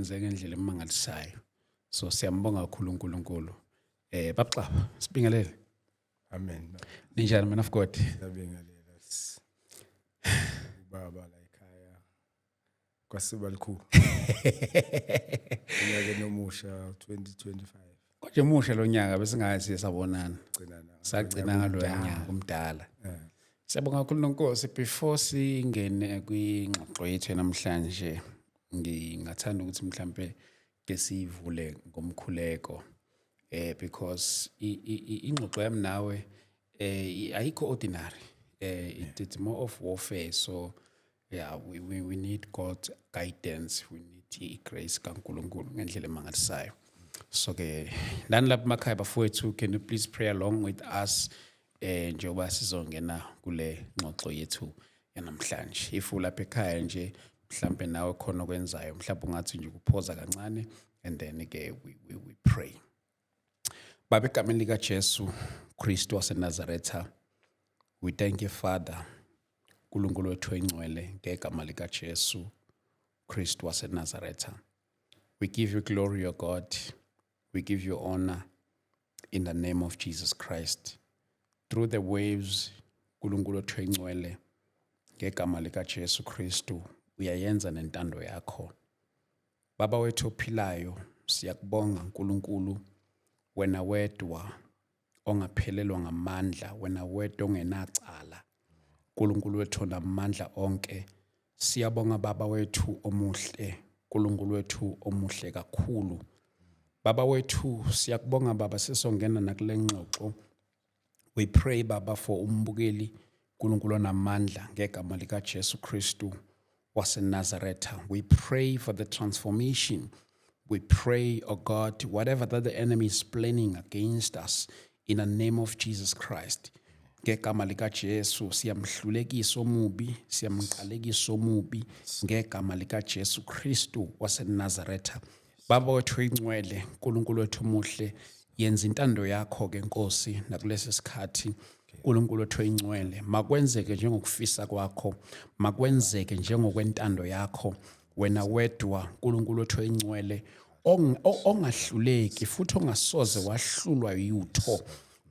wenze ngendlela emangalisayo. So siyambonga kakhulu uNkulunkulu. Babaxaba, sibingelele. Amen. Ninjani man of God? Siyabingelela. Baba la ekhaya. Kwasiba likhulu. Unyaka nomusha 2025. Konje musha lo nyaka bese ngathi sabonana. Sagcina ngaloya nyaka umdala. Siyabonga kakhulu noNkosi. Before singene kwingxoxo yethu namhlanje ngingathanda ukuthi mhlambe ke sivule ngomkhuleko because ingxoxo yami nawe ayikho ordinary. It's more of warfare. So yeah, we need God's guidance. We need grace kaNkulunkulu ngendlela emangalisayo. So ke lani lapha emakhaya bafowethu, can you please pray along with us njengoba sizongena kule ngxoxo yethu yanamhlanje. If ulapha ekhaya nje mhlambe nawe khona okwenzayo, mhlawumbe ungathi nje kuphoza kancane and then ke we pray. Baba, egameni lika Jesu Kristu waseNazaretha, we thank you Father uNkulunkulu wethu engcwele ngegama lika Jesu Kristu waseNazaretha. We give you glory, O God. We give you honor in the name of Jesus Christ. Through the waves, uNkulunkulu wethu engcwele ngegama lika Jesu Kristu uyayenza nentando yakho. Baba wethu ophilayo, siyakubonga uNkulunkulu, wena wedwa ongaphelelwa ngamandla, wena wedwa ongenacala. uNkulunkulu wethu onamandla onke, siyabonga Baba wethu omuhle, uNkulunkulu wethu omuhle kakhulu. Baba wethu siyakubonga Baba sesongena nakule ngxoxo. We pray Baba for umbukeli uNkulunkulu onamandla ngegama lika Jesu Kristu waseNazaretha. We pray for the transformation. We pray, oh God, whatever that the enemy is planning against us, in the name of Jesus Christ. Ngegama lika Jesu siyamhlulekisa omubi, siyamqalekisa omubi ngegama lika Jesu Kristu waseNazaretha. Baba wethu ingcwele, uNkulunkulu wethu omuhle, yenza intando yakho ke Nkosi nakulesi sikhathi. uNkulunkulu wethu ingcwele, makwenzeke njengokufisa kwakho, makwenzeke njengokwentando yakho. Wena wedwa uNkulunkulu wethu ingcwele ongahluleki futhi ongasoze wahlulwa yutho.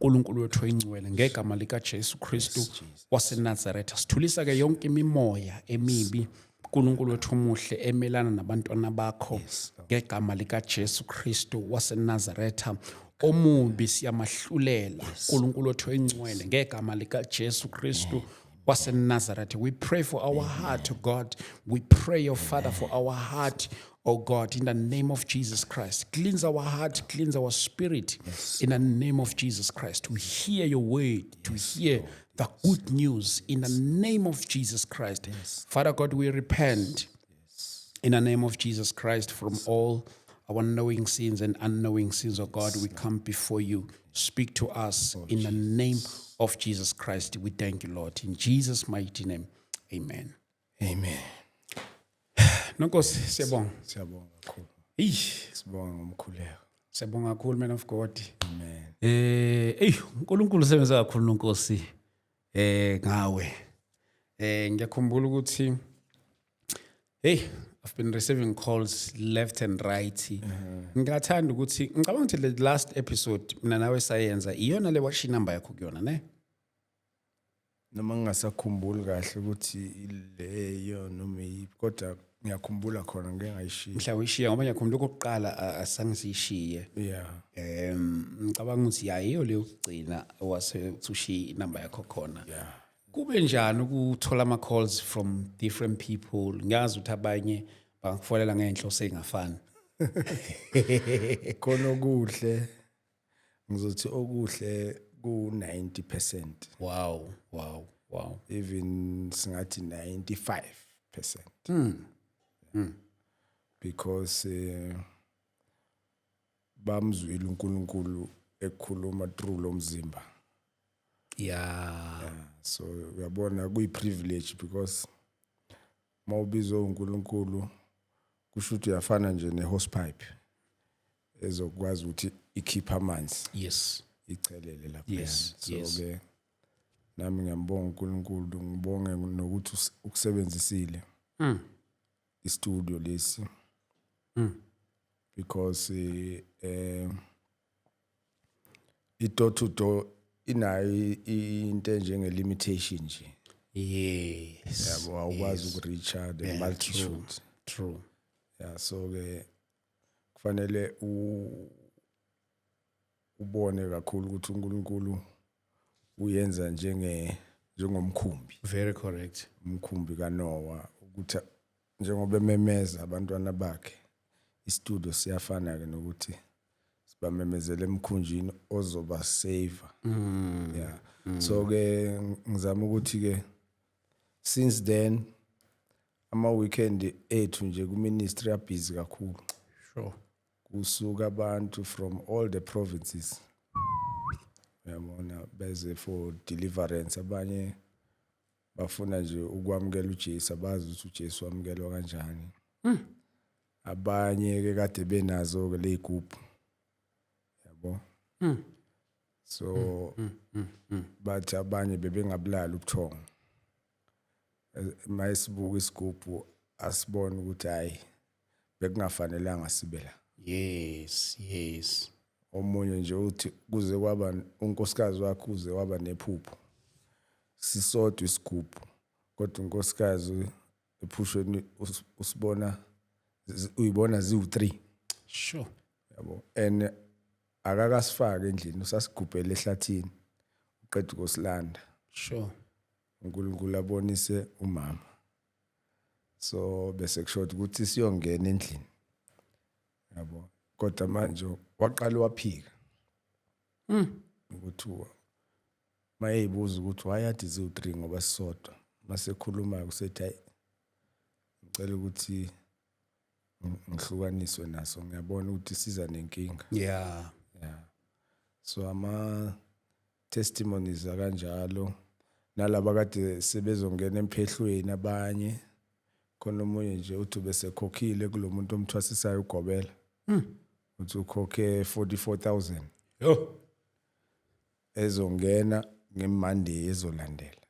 uNkulunkulu wethu ingcwele ngegama lika Jesu Kristu waseNazaretha, sithulisa ke yonke imimoya emibi uNkulunkulu wethu omuhle emelana nabantwana bakho ngegama lika Jesu Kristu waseNazaretha. Omubi siyamahlulela uNkulunkulu wethu ingcwele ngegama lika Jesu Kristu waseNazaretha. We pray for our heart, oh God. We pray, oh Father, for our heart, oh God, in the name of Jesus Christ. Cleanse our heart, cleanse our spirit, in the name of Jesus Christ. To hear your word, to hear the good news, in the name of Jesus Christ. Father God, we repent in the name of Jesus Christ from all our knowing sins and unknowing sins, oh God. We come before you. Speak to us in the name of Jesus Christ. We thank you, Lord. In Jesus' mighty name, amen. Amen. Nonkosi, siyabonga. Siyabonga kakhulu. Sibonga ngomkhuleko. Siyabonga kakhulu, man of God. Amen. uNkulunkulu sebenza kakhulu Nonkosi ngawe. Ngiyakhumbula ukuthi I've been receiving calls left and right. Ngingathanda ukuthi ngicabanga ukuthi the last episode mina nawe sayenza iyona le washi number yakho kuyona ne? Noma ngingasakhumbuli kahle ukuthi leyo noma kodwa ngiyakhumbula khona ngeke ngayishiya. Mhla uyishiya ngoba ngiyakhumbula okokuqala asangisishiye. Yeah. Ngicabanga ukuthi yayiyo leyo kugcina wase ushiya inamba yakho khona. Yeah. Kube njani ukuthola ama calls from different people? Ngiyazi ukuthi abanye bangifolela ngenhloso engafani. Khona okuhle ngizothi okuhle ku 90%. Wow. Even singathi 95%. Because bamzwile uNkulunkulu ekhuluma through lo mzimba. Yeah. So uyabona kuyi privilege because mawubizwa uNkulunkulu kusho ukuthi uyafana nje ne hose pipe ezokwazi ukuthi ikhipha amanzi. Yes. Ichelele lapha. Yes. So ke nami ngiyambonga uNkulunkulu, ngibonge nokuthi ukusebenzisile. istudio lesi because i-door to door inayo into njenge-limitation nje. Yes. Yabo awukwazi ukureacha the multitude. True. Yeah, so ke kufanele ubone kakhulu ukuthi uNkulunkulu uyenza njengomkhumbi. Very correct. Umkhumbi kaNoah ukuthi njengoba ememeza abantwana bakhe istudio siyafana ke nokuthi sibamemezele emkhunjini ozoba save. Yeah. So ke ngizama ukuthi ke since then ama-weekend ethu nje ku-ministry abhizi kakhulu. Sure. Kusuka abantu from all the provinces. Yabona beze for deliverance, abanye bafuna nje ukwamukela uJesu, abazi ukuthi uJesu wamukelwa kanjani. Abanye ke kade benazo ke le group. Yabo. So bathi abanye bebengabulala ubuthongo. Mayisibuka isigubhu asibone ukuthi hayi bekungafanelanga sibe la. Yes. Omunye nje uthi kuze kwaba unkosikazi wakhe kuze waba nephupho. Sisodwa isigubhu kodwa unkosikazi ephushweni usibona uyibona ziwu3. Sure. Yabo. And akakasifaka endlini usasigubhela ehlathini uqeda ukusilanda. Sure. uNkulunkulu abonise umama. So bese kushothi ukuthi siyongena endlini. Yabo. Kodwa manje waqala waphika. Ukuthi mayeyibuza ukuthi wayathi ziwu3 ngoba sisodwa. Mase khuluma kusethi hayi ngicela ukuthi ngihlukaniswe naso, ngiyabona ukuthi siza nenkinga. Yeah. So ama testimonies akanjalo nalabo kade sebezongena emphehlweni abanye khona umunye nje uthi bese khokhile kulomuntu omthwasisayo ugobela. Uthi ukhokhe 44,000. Yo. Ezongena ngeMonday ezolandela.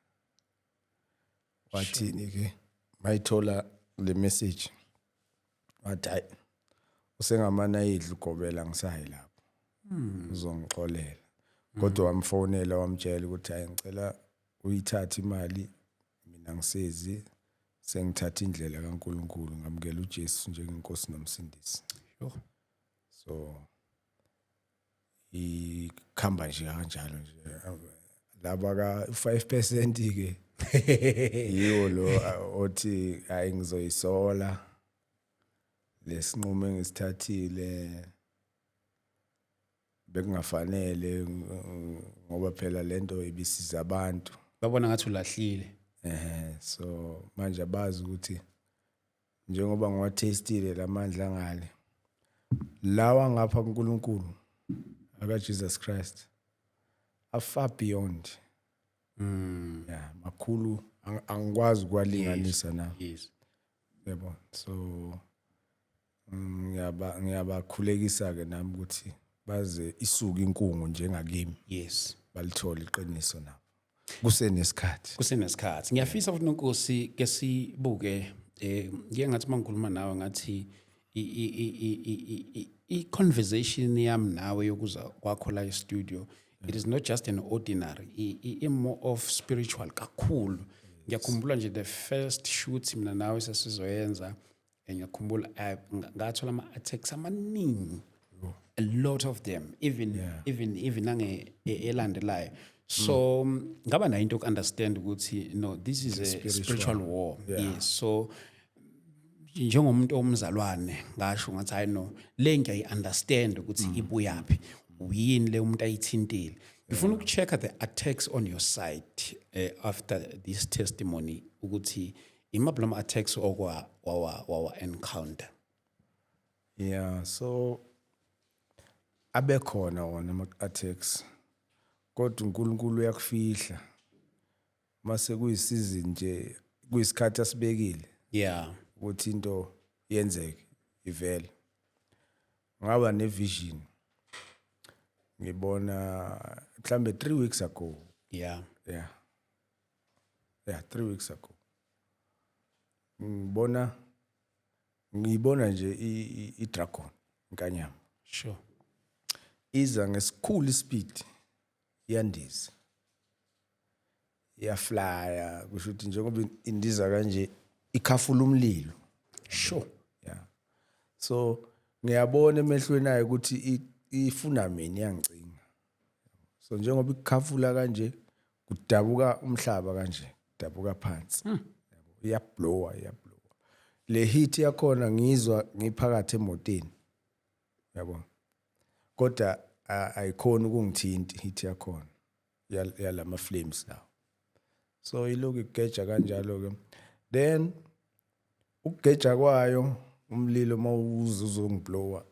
Wathini ke mayithola le message wathi hayi usengamana idla ugobela ngisayi lapho. Uzongixolela. Kodwa wamfonela wamtshela ukuthi hayi ngicela uyithathe imali mina ngisezi sengithatha indlela kaNkulunkulu ngamukela uJesu njengenkosi nomsindisi. Yo. So ikhamba nje kanjalo nje laba ka 5% ke yiwo lo othi hayi ngizoyisola lesinqumo engisithathile bekungafanele ngoba phela lento ibisiza abantu Babona ngathi ulahlile. So manje abazi ukuthi njengoba ngiwathestile lamandla ngale lawa ngapha kuNkulunkulu aka Jesus Christ afar beyond. Yeah, makhulu angikwazi ukwalinganisa na. Yes. Yebo. So ngiyabakhulekisa ke nami ukuthi baze isuka inkungu njengakimi. Yes. Balithola iqiniso nabo. Kusenesikhathi. Ngiyafisa futhi nonkosi ke sibuke ngike ngathi mangikhuluma nawe ngathi I conversation yami nawe yokuza kwakho la e-studio, it is not just an ordinary, I more of spiritual kakhulu. Ngiyakhumbula nje the first shoot mina nawe sesizoyenza, ngiyakhumbula ngathola ama-attacks amaningi, a lot of them, even nange elandelayo. So ngaba na into understand ukuthi this is a spiritual war. Yes. So njengomuntu omzalwane ngasho ngathi hayi le ngiyayi-understand ukuthi ibuyaphi uyini le umuntu ayithintile. Ngifuna ukuchecka the attacks on your side after this testimony ukuthi imaphi lama attacks wawa encounter. Yeah, so abekhona wona ama-attacks kodwa uNkulunkulu uyakufihla mase kuyisizini nje kuyisikhathi asibekile. Yeah. Ukuthi into yenzeke ivele. Ngaba nevision ngibona mhlambe 3 weeks ago. Yeah. 3 weeks ago. Ngibona nje i-dragon inkanyama Sure. iza ngesikhulu ispeed iyandiza iyaflya kusho ukuthi njengoba indiza kanje ikhafula umlilo. Sure. Yeah. So ngiyabona emehlweni ayo ukuthi ifuna mina iyangicinga. So njengoba ikhafula kanje kudabuka umhlaba kanje, kudabuka phansi. Iyablowa. Le heat yakhona ngizwa ngiphakathi emotweni. Yabo. Kodwa ayikhona ukungithinta heat yakhona. Yalama flames lawo. So iloku igeja kanjalo ke. Then ukugeja kwayo umlilo mawuza uzongiblowa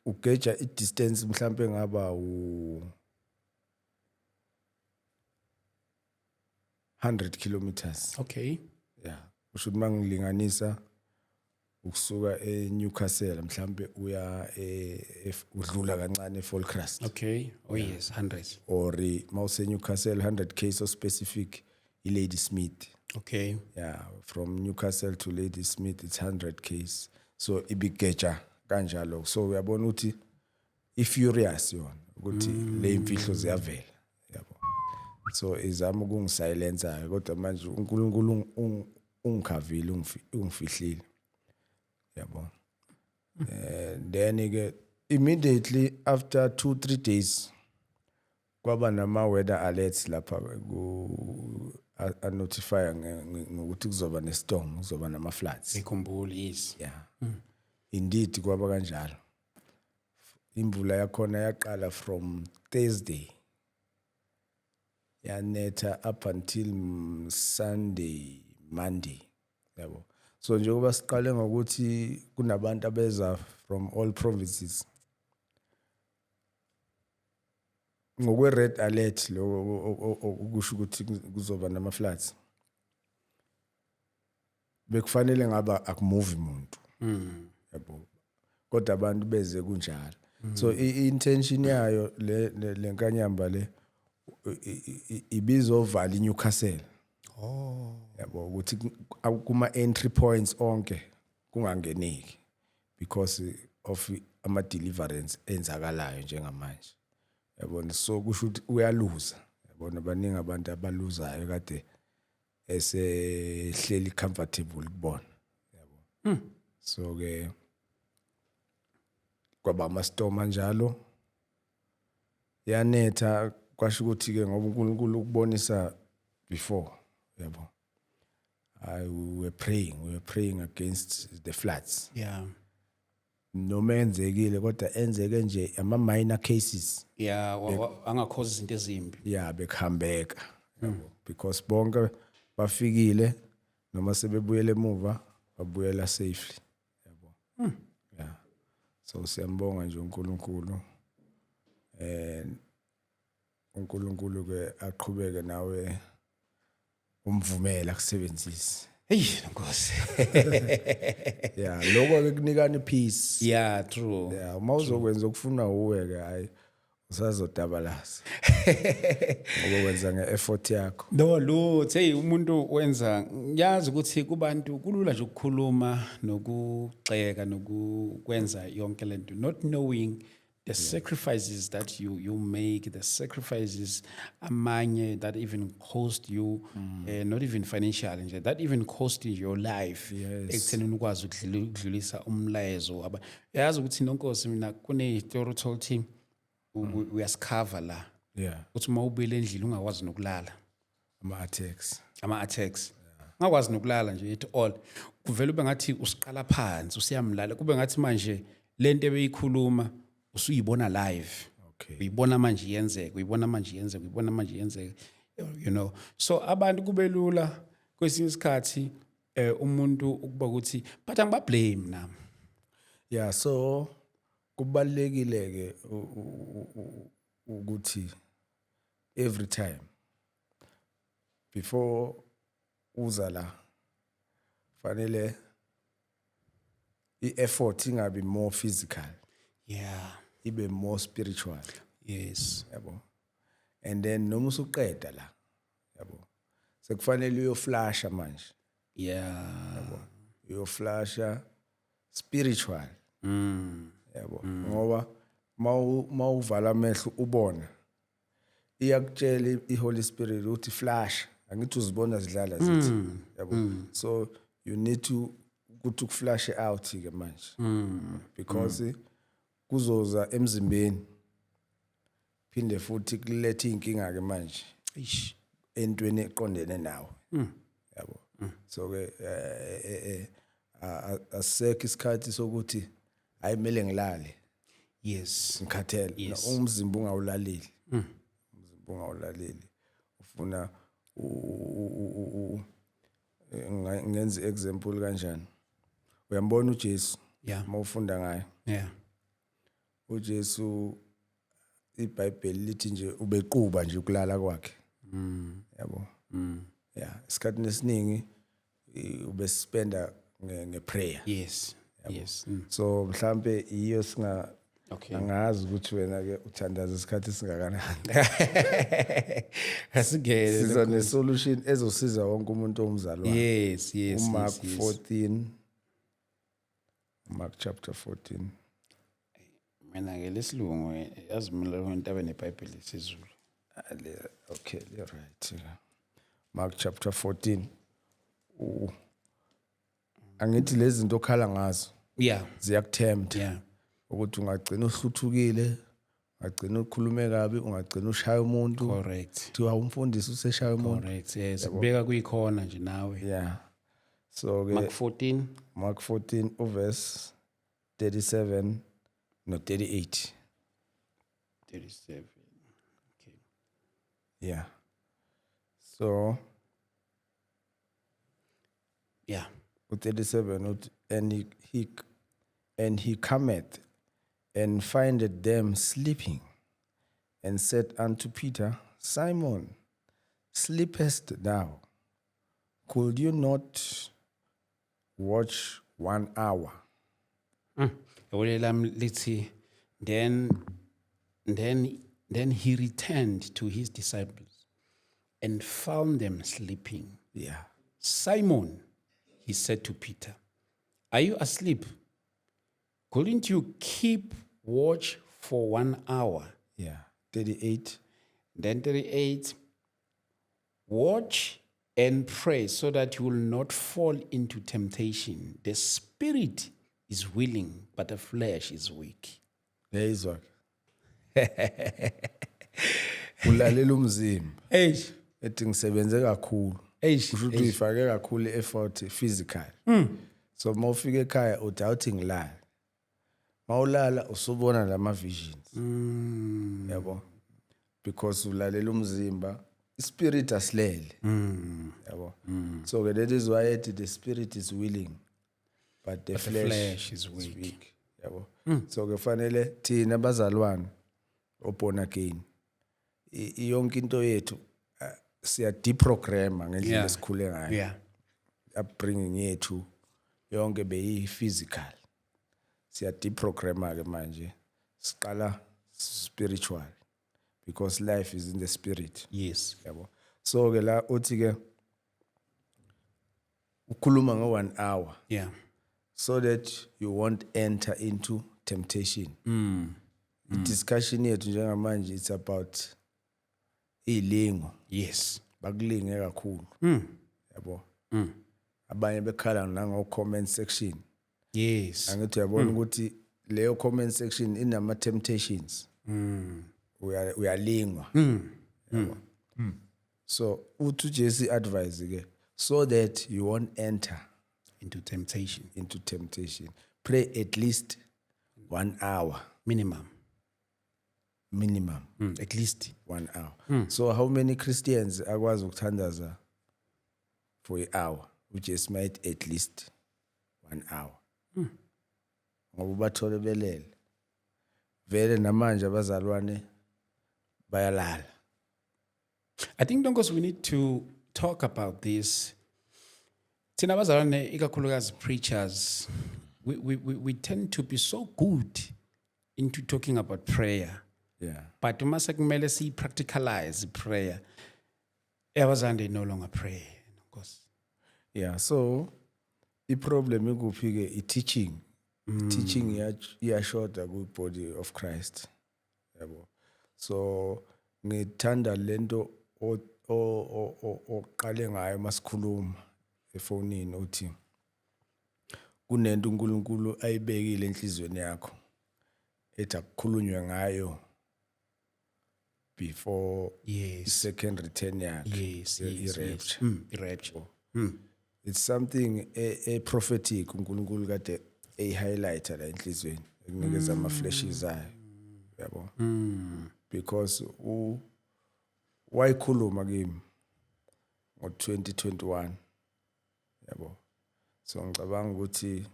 ugeja i-distance mhlambe ngaba 100 kilometers. Okay. Yeah. Usho mangilinganisa ukusuka eNewcastle mhlambe uya udlula kancane eFallcrest. Okay. Oh yes, 100. Or mawuse Newcastle 100k so specific Ladysmith. Okay. Yeah, from Newcastle to Ladysmith it's 100k. So ibigeja kanjalo. So uyabona ukuthi ifurious yona ukuthi le imfihlo ziyavela. Yabo. So izama ukungisilence kodwa manje uNkulunkulu ungikhavile ungifihlile. Yabo. Then ke immediately after 2-3 days kwaba nama weather alerts lapha ku notify ngokuthi kuzoba nestorm, kuzoba nama floods. Ngikhumbula yes. Yeah. Indeed kwaba kanjalo. Imvula yakhona yaqala from Thursday. Yanetha up until Sunday, Monday. Yabo. So njengoba siqale ngokuthi kunabantu abeza from all provinces. Ngokwe red alert lo ukusho ukuthi kuzoba nama floods. Bekufanele ngaba akumove umuntu. Yabo. Kodwa abantu beze kunjalo. So intention yayo le nkanyamba le ibizovala iNewcastle. Oh. Yabo ukuthi kuma entry points onke kungangeneki because of ama deliverance enzakalayo njengamanje. Yabona so kusho ukuthi uyaluza. Yabona baningi abantu abaluzayo kade esehleli comfortable kubona. Yabo. So ke kwaba ama storm njalo yanetha kwasho ukuthi ke ngoba uNkulunkulu ukubonisa before. Yabo. We were praying against the floods. Yeah. Noma enzekile kodwa enzeke nje ama minor cases. Yeah, angakhoza izinto ezimbi. Yeah, bekhambeka. Because bonke bafikile noma sebebuyele emuva babuyela safely. Yabo. Yeah. So siyambonga nje uNkulunkulu. uNkulunkulu ke aqhubeke nawe umvumela kusebenzisa. Hey, Nkosi. Yeah, lokho ke kunikana peace. Yeah, true. Yeah, uma uzokwenza ukufuna uwe ke hayi usazodabalaza. Ngoba wenza ngeeffort yakho. No, Lord, hey umuntu wenza yazi ukuthi kubantu kulula nje ukukhuluma nokugxeka nokwenza yonke lento not knowing the sacrifices that you make, the sacrifices amanye that even cost you not even financially nje that even cost your life ekuthenini ukwazi ukudlulisa umlayezo yazi ukuthi nonkosi mina kune story told uyasicover la. Yeah. Uthi uma ubuyele endlini ungakwazi nokulala ama attacks ungakwazi nokulala nje at all kuvela ube ngathi usiqala phansi usiyamlala kube ngathi manje lento ebeyikhuluma usuyibona live. Okay. Uyibona manje iyenzeka you know. So abantu kube lula kwesinye isikhathi umuntu ukuba ukuthi but angibablame nami. Yeah, so kubalekile ke ukuthi every time before uza la fanele i-effort ingabe more physical. Yeah. Ibe more spiritual. Yes. Yabo. And then noma usuqeda la. Yabo. Sekufanele uyoflasha manje. Yeah. Yabo. Uyoflasha spiritual. yabo ngoba mawuvala amehlo ubona iyakutshela iHoly Spirit ukuthi flash angithi uzibona zidlala zithi yabo so you need to ukuthi ukuflash out ke manje because kuzoza emzimbeni phinde futhi kulethe inkinga ke manje entweni eqondene nawe yabo so ke asekho isikhathi sokuthi ayimele ngilale Yes. ngikhathele umzimba ungawulaleli umzimba ungawulaleli ufuna ngenza example kanjani uyambona uJesu Yeah. mawufunda ngaye Yeah. uJesu iBhayibheli lithi nje ubequba nje ukulala kwakhe yabo yeah isikhathi esiningi ubespenda ngeprayer Yes. Yes. so mhlambe iyo singa Okay. angazi ukuthi wena ke uthandaza isikhathi singakanani Asigele. siza nesolution ezosiza wonke umuntu omzalwane Yes, yes. Mark yes, yes. 14 Mark chapter 14 Mina ke lesilungu yazimela kwento abeneBhayibheli lesizulu. okay you're right Mark chapter 14 angithi lezi zinto okhala ngazo Yeah. ziyakuthemba Yeah. ukuthi ungagcina uhluthukiile ungagcina ukhulume kabi ungagcina ushaya umuntu Correct. kuthiwa umfundisi useshaya umuntu Correct. Yes. Kubeka kuyikhona nje nawe. yeah so ke Mark 14. Mark 14 uverse 37 no 38 37. Okay. yeah so Yeah. 37 and he cometh and findeth them sleeping and said unto Peter, Simon, sleepest thou? Could you not watch 1 hour? Lam lithi then he returned to his disciples and found them sleeping. Yeah. Simon, he said to Peter, are you asleep? Couldn't you keep watch for 1 hour? Yeah. 38. Then 38, watch and pray so that you will not fall into temptation. The spirit is willing, but the flesh is weak. There is work. Ulalela umzimba. Eish. Ethi ngisebenze kakhulu. Eish. Kusho ukuthi uyifake kakhulu effort physical. So mawufika ekhaya udawuthi ngilala. Mawulala usubona lama visions. Yabo. Because ulalela umzimba, spirit asilele. Yabo. So that is why the spirit is willing, but the flesh is weak. Yabo. So kufanele thina bazalwane born again yonke into yethu siya deprogramma ngendlela esikhule ngayo. Yeah. Upbringing yethu yonke beyi physical. Siya deprogramma ke manje. Siqala spiritual because life is in the spirit. Yes. Yabo. So ke la uthi ke ukhuluma ngo 1 hour. Yeah. So that you won't enter into temptation. The discussion yethu njengamanje it's about ilingo. Yes. Bakulinge kakhulu. Yabo. Abanye bekhala nango comment section. Yes. Angithi uyabona ukuthi leyo comment section inama temptations. Uyalingwa. Yabo. So uthi Jesu advise ke so that you won't enter Into temptation. Pray at least 1 hour. Minimum. At least 1 hour. So how many Christians akwazi ukuthandaza for an hour? Which is made at least 1 hour. Ngoba bathole belele. Vele namanje abazalwane bayalala. I think because we need to talk about this. Thina abazalwane ikakhulukazi preachers, we tend to be so good into talking about prayer. Yeah. But uma sekumele si-practicalize prayer, abazalwane they no longer pray. Of course. Yeah, so the problem ikuphi ke teaching teaching iyashoda ku body of Christ yabo. So ngithanda lento oqale ngayo masikhuluma efonini uthi kunento uNkulunkulu ayibekile enhlizweni yakho ethi akukhulunywe ngayo before second return yakhe, i-rapture. I-rapture. It's something a prophetic uNkulunkulu kade highlighter la enhlizweni ekunikeza ama flashes ayo yabo. Because wayikhuluma kimi ngo-2021 yabo. So ngicabanga ukuthi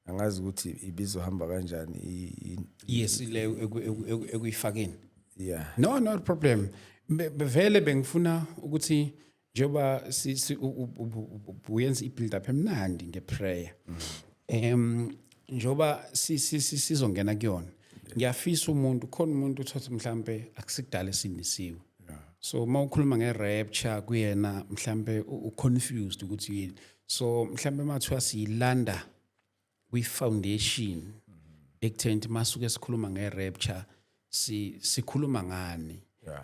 angazi ukuthi ibizohamba kanjani Yes, le ekuyifakeni. yeah. No problem. Vele bengifuna ukuthi njoba uyenza i-build up emnandi ngeprayer. Njoba sizongena kuyona. Ngiyafisa umuntu khona umuntu uthatha mhlambe akusikudala esinisiwe. So mawukhuluma nge-rapture kuyena mhlambe uconfused ukuthi yini. So mhlambe mathiwa siyilanda kwi-foundation ekutheni masuke sikhuluma nge-rapture sikhuluma ngani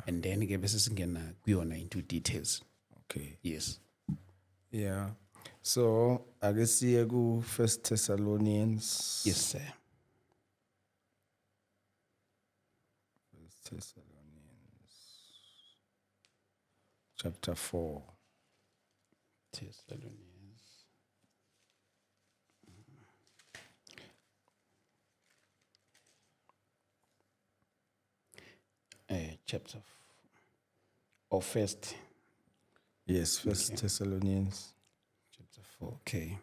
and then ke bese singena kuyona into details. Okay. Yes. Yeah. So ake siye ku 1 Thessalonians. Yes, sir. 1 Thessalonians chapter 4. Thessalonians. Chapter or first. Yes, 1 Thessalonians Chapter 4. Okay.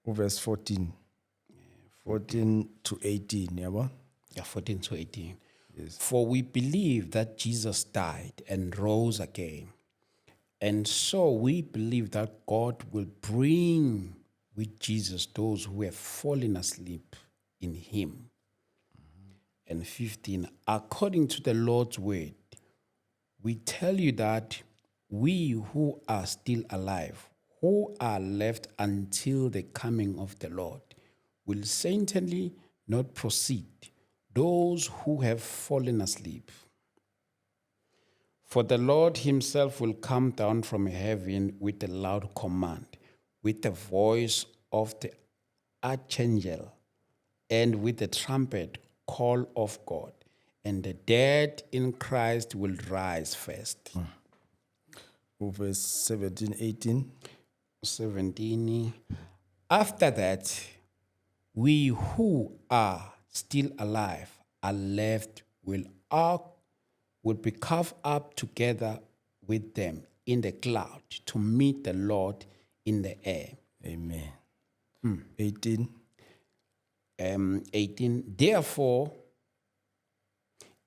Verse 14. 14 to 18, yabo? Yeah, 14 to 18. Yes. For we believe that Jesus died and rose again. And so we believe that God will bring with Jesus those who have fallen asleep in him. And 15, according to the Lord's word, we tell you that we who are still alive, who are left until the coming of the Lord, will certainly not precede those who have fallen asleep. For the Lord himself will come down from heaven with a loud command, with the voice of the archangel, and with the trumpet call of God, and the dead in Christ will rise first. Verse 17, 18. 17. After that, we who are still alive are left will be caught up together with them in the cloud to meet the Lord in the air. Amen. 18. 18. Therefore,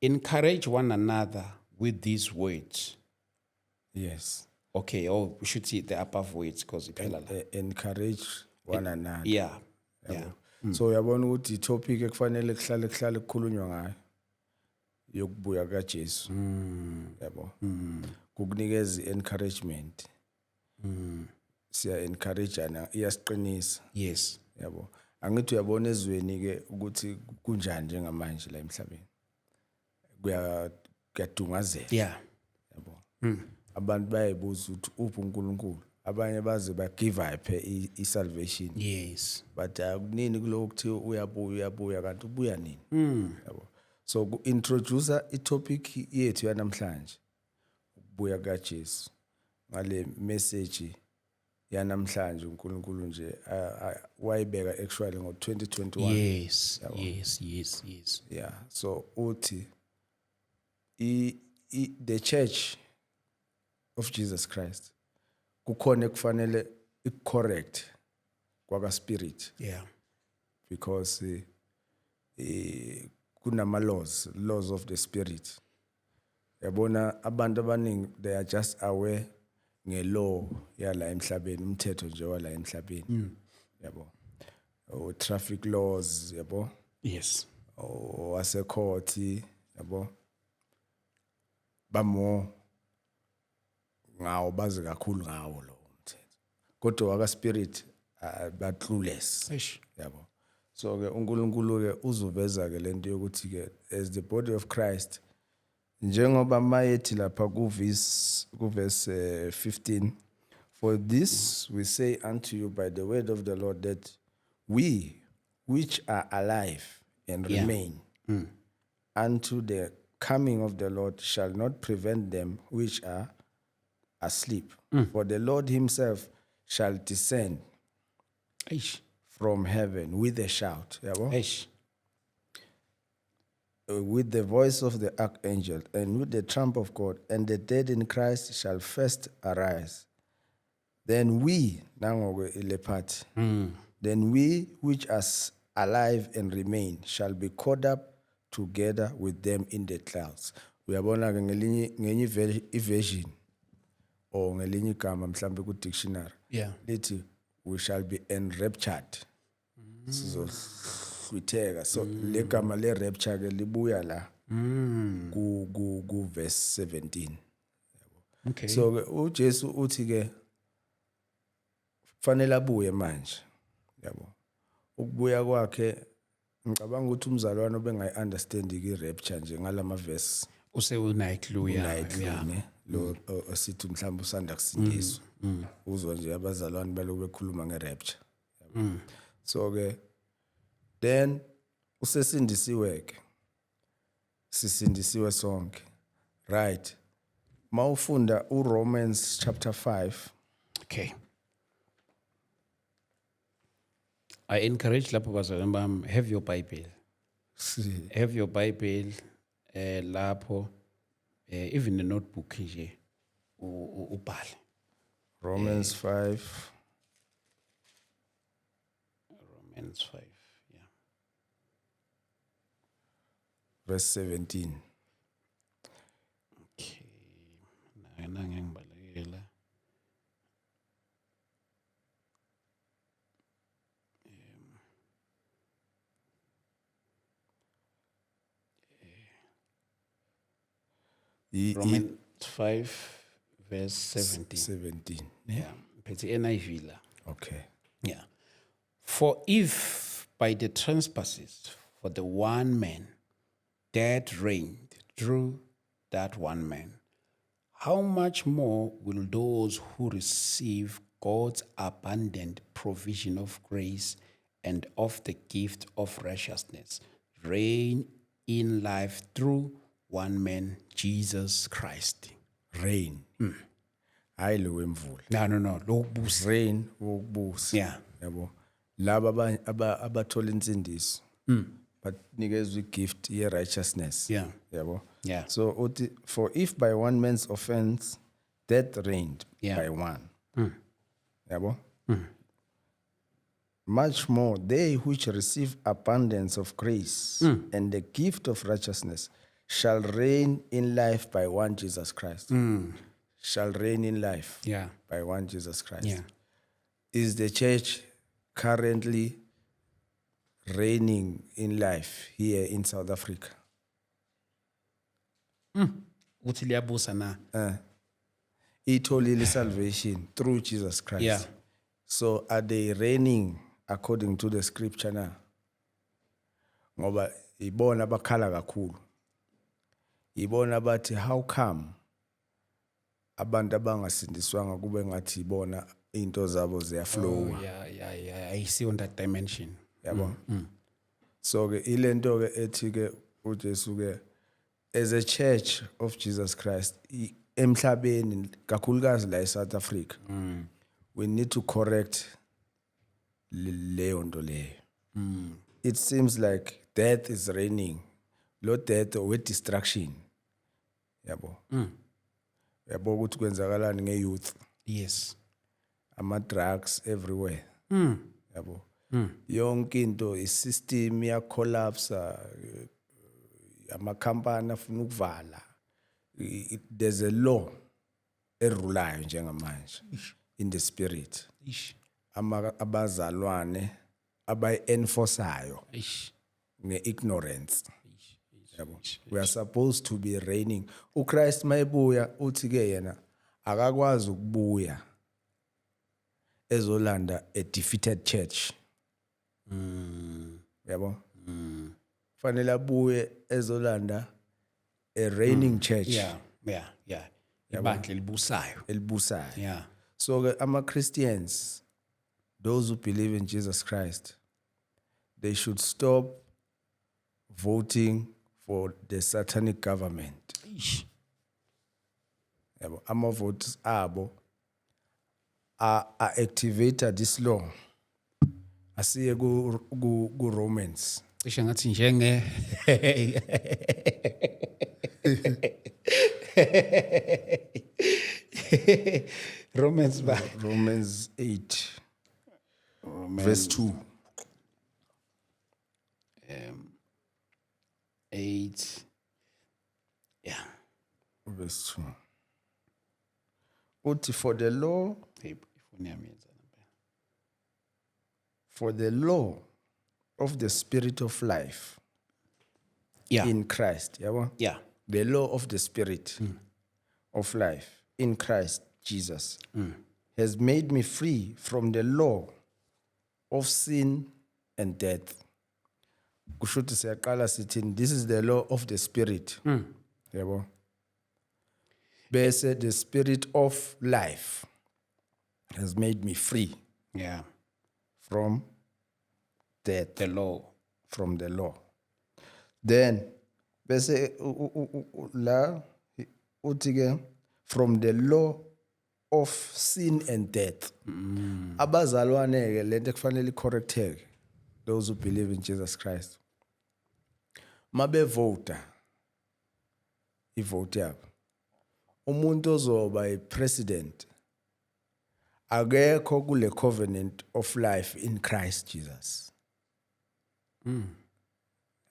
encourage one another with these words. Yes. Okay, we should see the above words because Encourage one another. Yeah. Yeah. So uyabona ukuthi i-topic ekufanele kuhlale kukhulunywa ngayo yokubuya kaJesu. Yabo. Kukunikeza i-encouragement. Siya encourageana iyasiqinisa. Yes. Yabo. Angithi uyabona ezweni ke ukuthi kunjani njengamanje la emhlabeni. Kuyadungazela. Yeah. Yabo. Abantu bayibuza ukuthi uphi uNkulunkulu. Abanye baze ba give up i-salvation. Yes. But kunini kuloko kuthi uyabuya kanti ubuya nini? Yabo. So ku introduce i-topic yethu yanamhlanje ukubuya kaJesu. Ngale message yanamhlanje uNkulunkulu nje wayibeka actually ngo-2021. Yes. Yes. Yeah. So uthi the church of Jesus Christ kukhona ekufanele i-correct kwaka spirit. Yeah. Because kunama laws of the spirit. Yabona abantu abaningi they are just aware ngelaw yala emhlabeni umthetho nje wala emhlabeni. Yabo. Traffic laws, yabo. Yes. Wase court, yabo. Bamo ngawo bazi kakhulu ngawo lo umthetho. kodwa waka spirit ba clueless Eish. yabo. So ke uNkulunkulu ke uzuveza ke lento yokuthi ke as the body of Christ njengoba mayethi lapha kuverse 15, for this we say unto you by the word of the Lord, that we which are alive and Yeah. remain unto the coming of the Lord shall not prevent them which are asleep. For the Lord himself shall descend Eish. from heaven with a shout, yabo, Eish. with the voice of the archangel and with the trump of God, and the dead in Christ shall first arise. Then we, nangoke ile part, then we which are alive and remain shall be caught up together with them in the clouds. Uyabona ke ngenye version or ngelinye igama mhlambe ku dictionary Yeah. lithi we shall be enraptured. Sizohlwitheka. So le gama le rapture ke libuya la ku verse 17. Okay. So ke uJesu uthi ke fanele abuye manje, yabo. Ukubuya kwakhe ngicabanga ukuthi umzalwane obengayi-understand i-rapture nje ngalama verse Use unayi clue unayi yeah. clue ne lo osithi mhlawumbe usanda kusindiswa uzwa nje abazalwane baloku bekhuluma nge-rapture. So ke then usesindisiwe ke sisindisiwe sonke, right? Mawufunda uRomans chapter 5. Okay. I encourage lapho bazalwane bami, have your Bible. Have your Bible lapho even a notebook nje ubhale. Romans 5 Romans 5. Yeah. verse 17. Okay. Nange ngibalekela. Romans 5 verse 17. 17. Yeah. Phethe NIV la. Okay. Yeah. For if by the trespasses for the one man death reigned through that one man, how much more will those who receive God's abundant provision of grace and of the gift of righteousness reign in life through one man, Jesus Christ? Rain. Hayi lo wemvula. No. Lokubusa. Rain wokubusa. Yeah. Yabo. Laba abathola insindiso. Banikezwe igift ye righteousness. Yeah. Yabo. Yeah. So uthi, for if by one man's offense death reigned Yeah. by one. Yabo. Much more they which receive abundance of grace and the gift of righteousness shall reign in life by one Jesus Christ. Shall reign in life Yeah. by one Jesus Christ. Yeah. Is the church currently reigning in life here in South Africa? Uthi liyabusa na. Itholile salvation through Jesus Christ. Yeah. So are they reigning according to the scripture now? Ngoba ibona abakhala kakhulu. Ibona bathi how come abantu abangasindiswanga kube ngathi ibona into zabo ziyaflow. Yeah. I see on that dimension. Yabo. So ke ilento ke ethi ke uJesu ke as a church of Jesus Christ emhlabeni kakhulukazi la eSouth Africa, we need to correct leyo nto leyo. It seems like death is reigning. Lo death with distraction. Yabo. Yabo ukuthi kwenzakalani nge-youth. Yes. Ama-drugs everywhere. Yabo. Yonke into i-system ya-collapse, amakhampani afuna ukuvala. There's a law erulayo njengamanje in the spirit. Abazalwane abayi-enforceayo nge-ignorance. We are supposed to be reigning. uChrist mayebuya uthi ke yena akakwazi ukubuya ezolanda a defeated church. Yabo? Fanele abuye ezolanda a reigning church yeah ibandla elibusayo elibusayo. yeah So ama-Christians, those who believe in Jesus Christ, they should stop voting for the satanic government. Eish. Yabo, ama-votes abo a-activate this law. Asiye ku-Romans. cishe ngathi njenge Romans ba Romans 8, verse 2. 8 yeah Verse 2. Uthi, for the law of the spirit of life yeah in Christ. Yabo? yeah The law of the spirit of life in Christ Jesus has made me free from the law of sin and death. Kusho ukuthi siyaqala sithi this is the law of the spirit. Yabo? Bese the spirit of life has made me free yeah from death, the law from the law. Then bese la uthi ke from the law of sin and death. Abazalwane ke lento kufanele icorrecteke, those who believe in Jesus Christ. Mabe vota ivote yabo, umuntu ozoba i-president akekho kule covenant of life in Christ Jesus.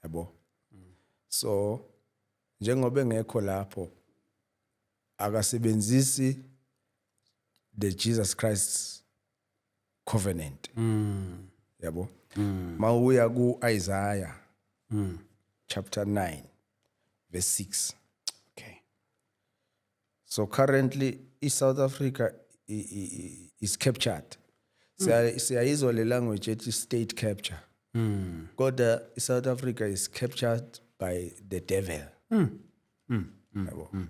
Yabo? So njengoba engekho lapho akasebenzisi the Jesus Christ covenant. Yabo? Mawuya ku Isaiah chapter 9 verse 6. okay So currently South Africa is captured. Siyayizwa le language ethi state capture. Kodwa South Africa is captured by the devil. Yabo?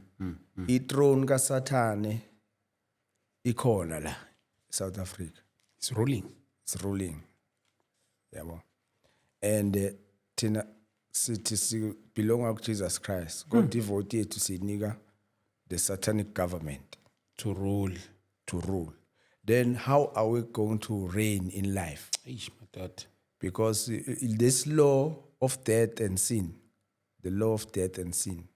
I-throne kaSathane ikhona la South Africa. it's ruling It's ruling. Yabo? And thina sithi si belong to Jesus Christ. God ivote yethu sinika the satanic government to rule to rule. Then how are we going to reign in life? Eish, my dad Because this law of death and sin, the law of death and sin,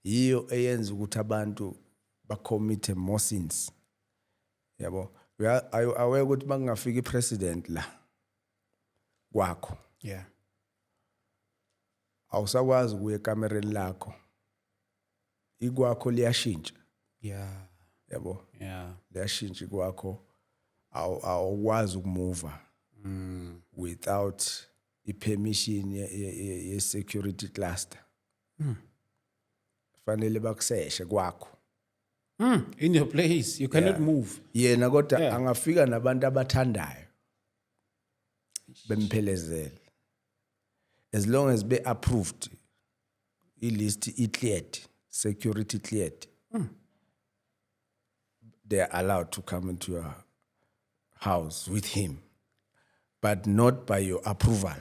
yiyo eyenza ukuthi abantu bacommit more sins. Yabo? Aware ukuthi bangafika i-president la kwakho, yeah awusakwazi ukuya ekamereni lakho, ikwakho liyashintsha. yeah Yabo? yeah Liyashintsha ikwakho, awukwazi ukumuva without i-permission ye-security cluster. Fanele bakuseshe kwakho. in your place you cannot move Yena kodwa angafika nabantu abathandayo bemphelezele, as long as be approved, i-list i-cleared, security cleared, they are allowed to come into your house with him, but not by your approval.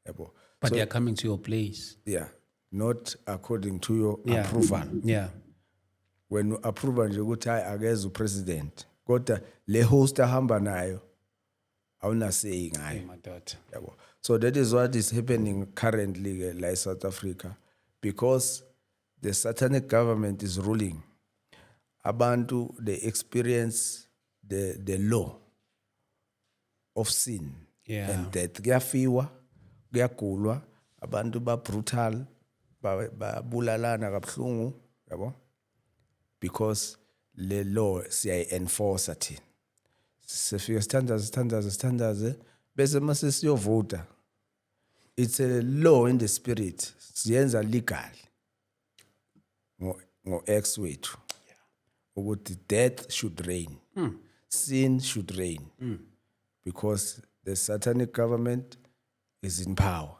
Yabo? but they are coming to your place Yeah, not according to your yeah approval. yeah When you approve nje ukuthi hayi akeze upresident, kodwa le host ahamba nayo awuna say ngayo. my dad Yabo? So that is what is happening currently like South Africa, because the satanic government is ruling. Abantu, they experience the law of sin and death. Kuyafiwa, kuyagulwa, abantu ba brutal, babulalana kabuhlungu, yabo? Because le law siya enforce athi. Sifika standards bese mase siyovota. It's a law in the spirit. Siyenza legal. Ngo ex wethu. Ukuthi death should reign. sin should reign because the satanic government is in power,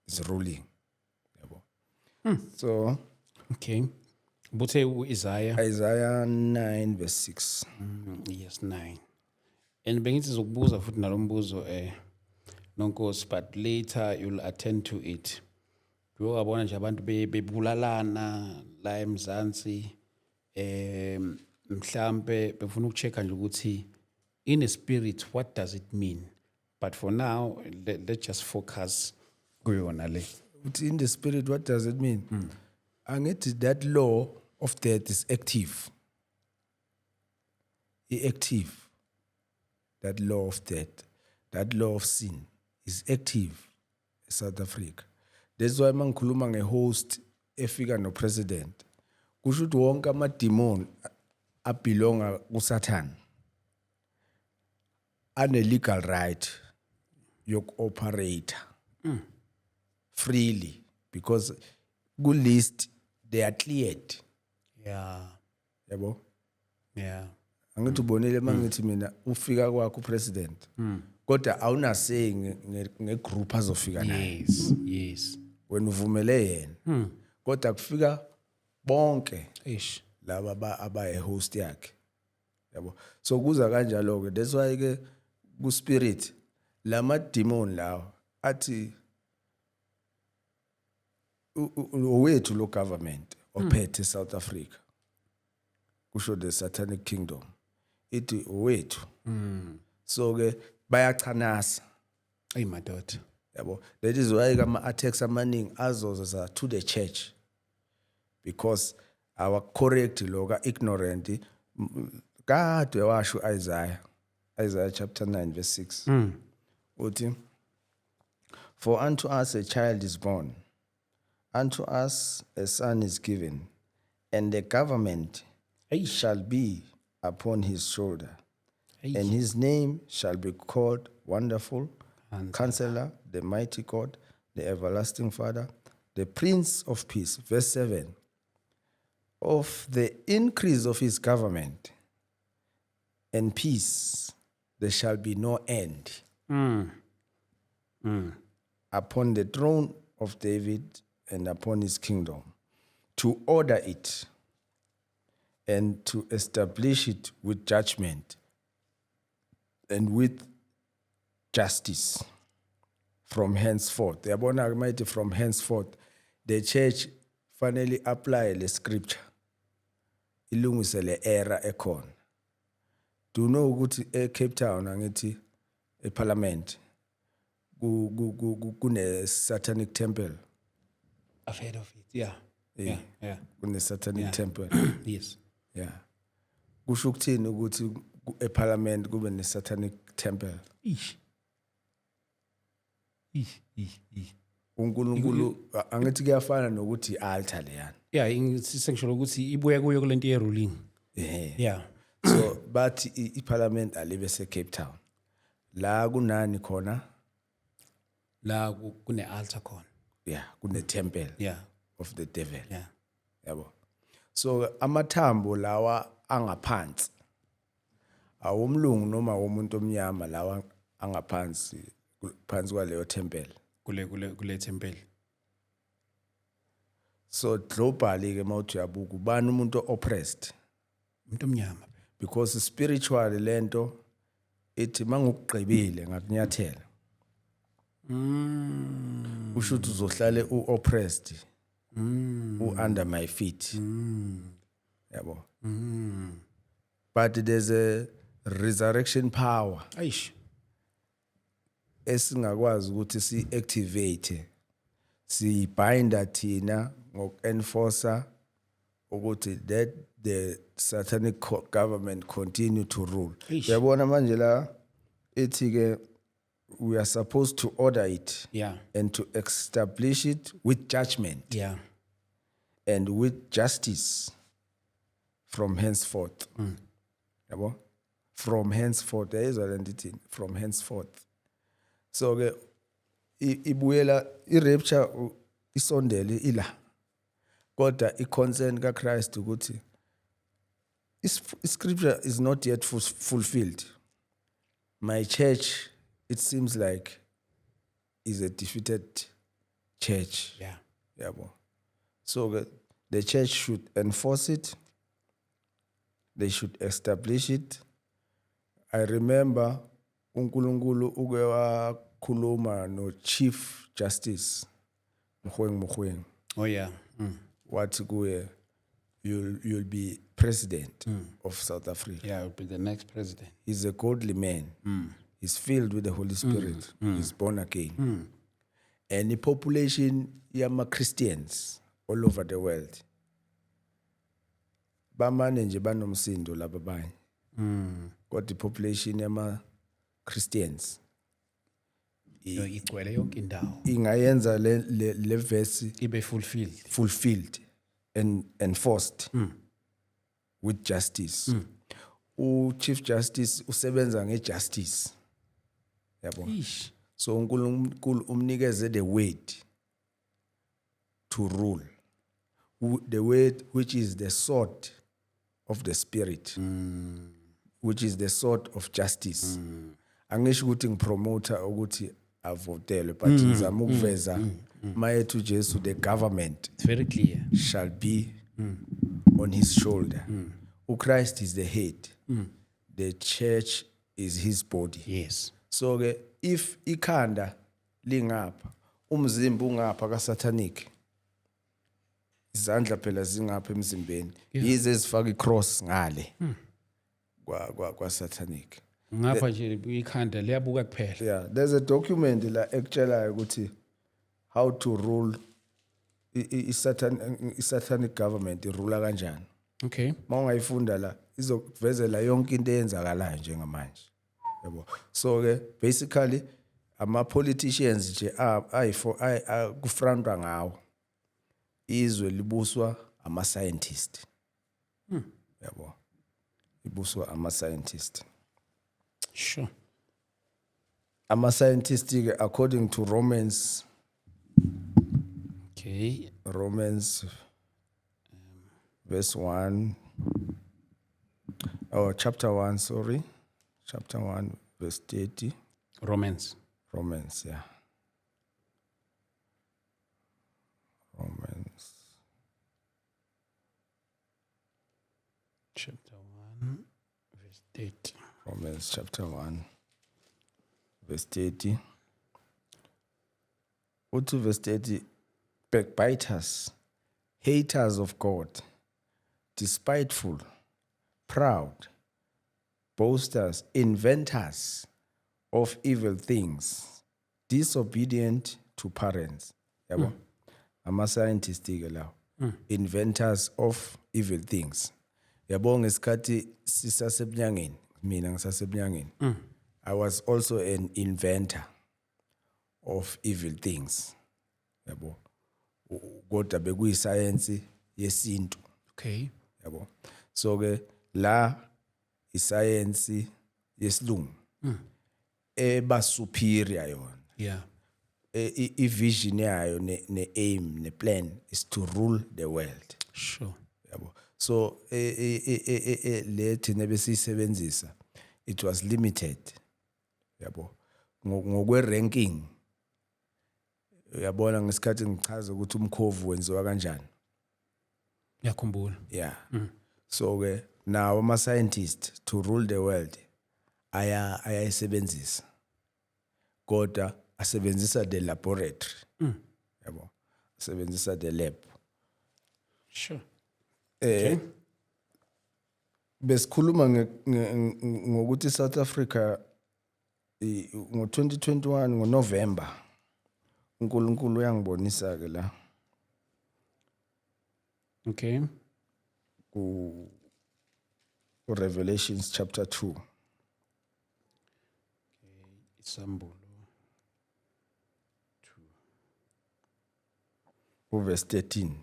is ruling. Yabo. So Okay. Buthe uIsaiah Isaiah 9 verse 6. yes 9. And bengithi zokubuza futhi nalombuzo nonkosi but later you'll attend to it. Uyabona nje abantu bebulalana la eMzansi mhlambe befuna ukuchecka nje ukuthi in a spirit what does it mean, but for now let's just focus kuyona le. In the spirit, what does it mean? Angithi that law of death is active. Active. That law of death, that law of sin is active in South Africa. That's why mangikhuluma nge-host efika no-president. Kusho ukuthi wonke ama-demon abelonga kuSatan ane-legal right yoku-operate freely because ku-list they are cleared. Yeah. Yabo? Yeah. Angithi ubonile mangithi mina ufika kwakho upresident. Kodwa awunasay ngegroup azofika naye. Yes. Wena uvumele yena. Kodwa kufika bonke Ish. laba abayi-host yakhe. Yabo? So kuza kanjalo ke. That's why ke ku spirit lama demon lawo athi owethu lo government ophethe South Africa. Kusho the satanic kingdom. Ithi owethu. So ke bayachanasa. Hey madoda. Yabo? That is why ama attacks amaningi azoza to the church. Because our correct loka ignorant kade washo Isaiah chapter 9 verse 6. Uthi for unto us a child is born, unto us a son is given, and the government shall be upon his shoulder, and his name shall be called Wonderful, Counselor, the Mighty God, the Everlasting Father, the Prince of Peace. Verse 7. Of the increase of his government and peace there shall be no end. Upon the throne of David and upon his kingdom, to order it and to establish it with judgment and with justice from henceforth. Yabona mighty from henceforth. The church finally apply the scripture. Ilungise le era ekhona. Do you know ukuthi eCape Town angithi eParliament kune satanic temple. I've heard of it. Yeah. Yeah. Kune satanic temple. Yes. Yeah. Kusho ukuthini ukuthi eParliament kube ne satanic temple. Ish. uNkulunkulu angithi kuyafana nokuthi altar leyana. Yeah, sengisholo ukuthi ibuya kuyo kulento ye ruling. Yeah. So but iParliament alibe seCape Town. La kunani khona? La kune altar khona. Yeah, kune temple. Yeah. Of the devil. Yeah. Yabo. So amathambo lawa angaphansi awumlungu noma umuntu omnyama lawa angaphansi phansi kwaleyo temple. Kule temple. So globally ke mawuthi yabuka ubani umuntu oppressed? Umuntu omnyama. Because spiritually lento ithi mangukugqibile ngakunyathela. Usho ukuthi uzohlale uoppressed. Under my feet. Yabo. But there's a resurrection power. Aish. Esingakwazi ukuthi si activate si binda thina ngoku-enforcer ukuthi that the satanic government continue to rule. Yabona manje la ethi ke we are supposed to order it. Yeah. And to establish it with judgment. Yeah. And with justice from henceforth. Yabo? From henceforth. There is a entity from henceforth. So ke ibuyela irapture isondele ila. Kodwa iconcern kaChrist ukuthi Scripture is not yet fulfilled. My church, it seems like, is a defeated church. Yeah. Yabo. So the church should enforce it. They should establish it. I remember uNkulunkulu uke wakhuluma no Chief Justice Mogoeng. Oh, yeah. Wathi kuye, you'll be president of South Africa. Yeah, will be the next president. He's a godly man. He's filled with the Holy Spirit. He's born again. And the population yama Christians all over the world bamane nje banomsindo laba abanye. Kodwa the population yama Christians Igcwele yonke indawo. ingayenza le verse Ibe fulfilled and enforced with justice. Chief Justice usebenza ngejustice. Yabo. Ish. So uNkulunkulu umnikeze the word to rule. The word which is the sword of the spirit. Which is the sword of justice. Angisho ukuthi ngipromoter ukuthi avotelwe, but ngizama ukuveza mayethu Jesu, the government It's very clear. shall be on his shoulder. Christ is the head. The church is his body. Yes. So if ikhanda lingapha, umzimba ungapha kaSatanic, izandla phela zingapha emzimbeni, yize zifaka icross ngale kwa Satanic. Ngapha nje ikhanda liyabuka kuphela. Yeah, there's a document la ekutshelayo ukuthi how to rule i-satanic government irula kanjani. Okay. Mawungayifunda la izokuvezela yonke into eyenzakalayo njengamanje. Yabo. So basically ama politicians nje kufrontwa ngawo. Izwe libuswa ama scientist. Yabo. Ibuswa ama scientist. Sure. Ama scientist according to Romans. Okay. Romans verse 1. Chapter 1, sorry. Chapter 1, verse 30. Romans. Yeah. Romans. Chapter 1, verse 30. Romans chapter 1, verse 30. Go to verse 30. Backbiters, haters of God, despiteful, proud, boasters, inventors of evil things, disobedient to parents. Yabo? Ama scientists lawo. Inventors of evil things. Yabo ngesikhathi sisasebunyangeni, mina ngisasebunyangeni. I was also an inventor of evil things. Yabo? Kodwa bekuyisayensi yesintu. Okay. Yabo? So la isayensi yesilungu eba superior yona. Yeah. I-vision yayo ne-aim ne-plan is to rule the world. Sure. Yabo? So le thina besiyisebenzisa, it was limited. Yabo? Ngokwe-ranking, uyabona ngesikhathi ngichaza ukuthi umkhovu wenziwa kanjani. Yakhumbula. Yeah. So now ama scientists to rule the world ayayisebenzisa. Kodwa asebenzisa the laboratory. Yabo? Asebenzisa the lab. Sure. Besikhuluma ngokuthi South Africa ngo-2021 ngoNovember uNkulunkulu uyangibonisa ke la. Okay. Revelations chapter 2. Isambulo. Verse 13.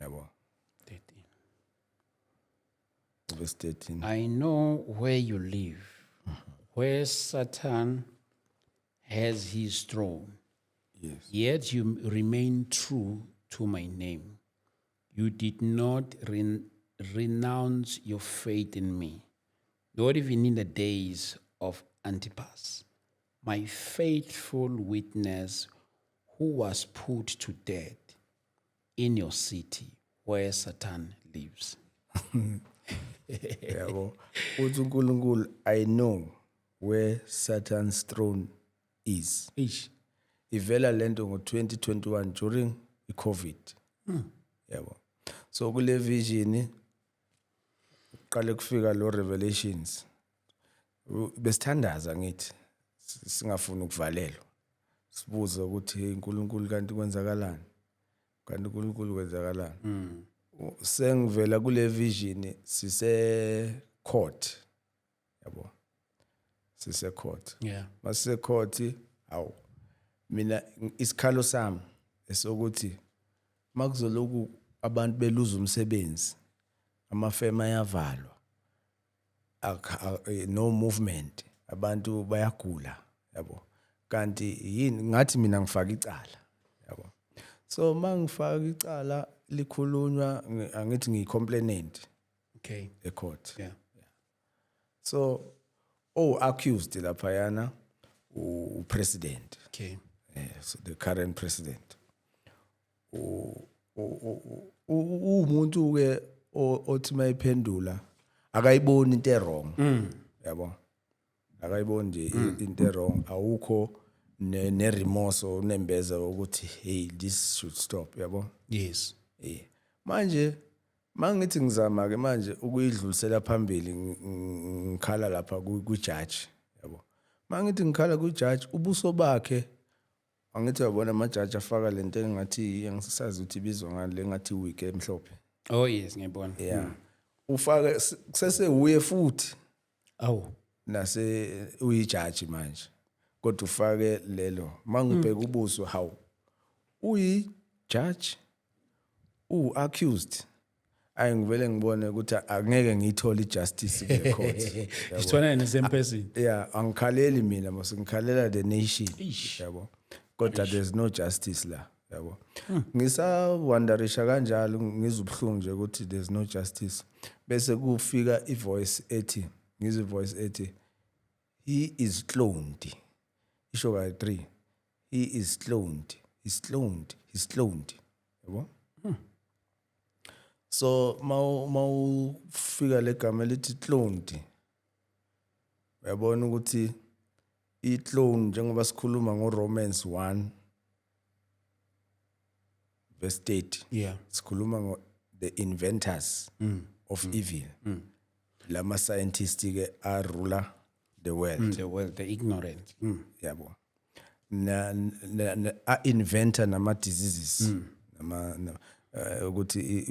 Yabo. 13. Verse 13. I know where you live, where Satan has his throne. Yes. Yet you remain true to my name. You did not renounce your faith in me, not even in the days of Antipas, my faithful witness who was put to death in your city where Satan lives. Yabo. Uthi uNkulunkulu, I know where Satan's throne is. Ish. Ivela lento ngo-2021 during i-COVID. Yabo. So kule vision uqale kufika lo revelations. Besithandaza ngithi singafuni ukuvalelwa. Sibuza ukuthi hey uNkulunkulu kanti kwenzakalani? Kanti uNkulunkulu kwenzakalani? Sengivela kule vision sise court. Yabo. Sise court. Yeah. Masise court awu mina isikhalo sami esokuthi makuzoloku abantu beluza umsebenzi amafema ayavalwa no movement abantu bayagula yabo kanti yini ngathi mina ngifaka icala yabo so mangifaka icala likhulunywa angithi ngicomplainant Okay. ecourt Yeah. so accused lapha yana upresident Okay. so the current president umuntu ke othi mayiphendula akayiboni into wrong yabo akayiboni nje into wrong awukho ne remorse onembeza ukuthi hey this should stop yabo Yes. manje mangithi ngizama ke manje ukuyidlulisela phambili ngikhala lapha ku judge yabo mangithi ngikhala ku judge ubuso bakhe angithi yabona ama-judge afaka lento engathi angisazi ukuthi ibizwa ngani le ngathi week emhlophe Oh yes, ngiyabona. yeah ufake kusese uye futhi Awu. nase uyi-judge manje kodwa ufake lelo mangibheka ubuso how uyi-judge accused ayingivele ngibone ukuthi angeke ngiyithole ijustice kule court Isithona the same person. yeah angikhaleli mina mase ngikhalela the nation yabo kodwa there's no justice la yabo ngisawonderisha kanjalo ngizubhlungu nje ukuthi there's no justice bese kufika ivoice ethi ngizivoice ethi he is cloned isho ka 3 he is cloned he's cloned yabo so mawufika legama lithi cloned uyabona ukuthi i-clone njengoba sikhuluma ngoRomans 1 verse 8 Yeah. sikhuluma ngo the inventors of evil lama scientists ke are ruler the world The world, the ignorant. yabo na inventor nama diseases ukuthi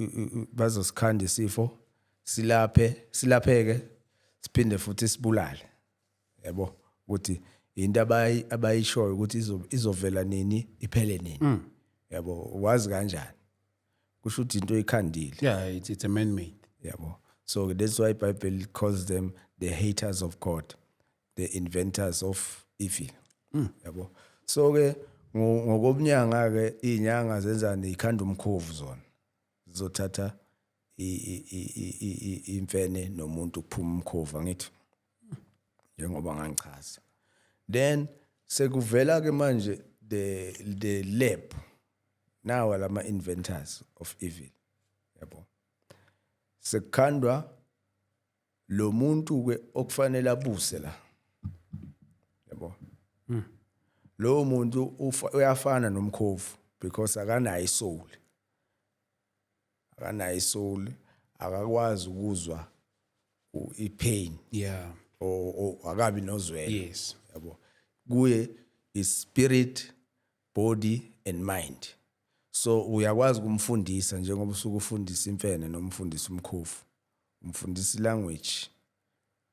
bazosikhanda isifo silapheke siphinde futhi sibulale yabo ukuthi into abayishoyo ukuthi izovela nini iphele nini yabo wazi kanjani kusho ukuthi into ikhandile Yeah, it's a man-made. yabo so that's why Bible calls them the haters of God the inventors of evil yabo so ke ngokobnyanga ke inyanga zenzani ikhanda umkhovu zona zizothatha imfene nomuntu kuphuma umkhovu ngithi njengoba ngangichaza then sekuvela ke manje the lab nawa lama inventors of evil yabo sekukhandwa lo muntu ke okufanele abuse la yabo lo muntu uyafana nomkhovu because akanayo isoul akakwazi ukuzwa ipain Yeah. o akabi nozwelo Yes. yabo kuye is spirit body and mind so uyakwazi kumfundisa njengoba usuku ufundisa imfene nomfundisa umkhovu umfundisa language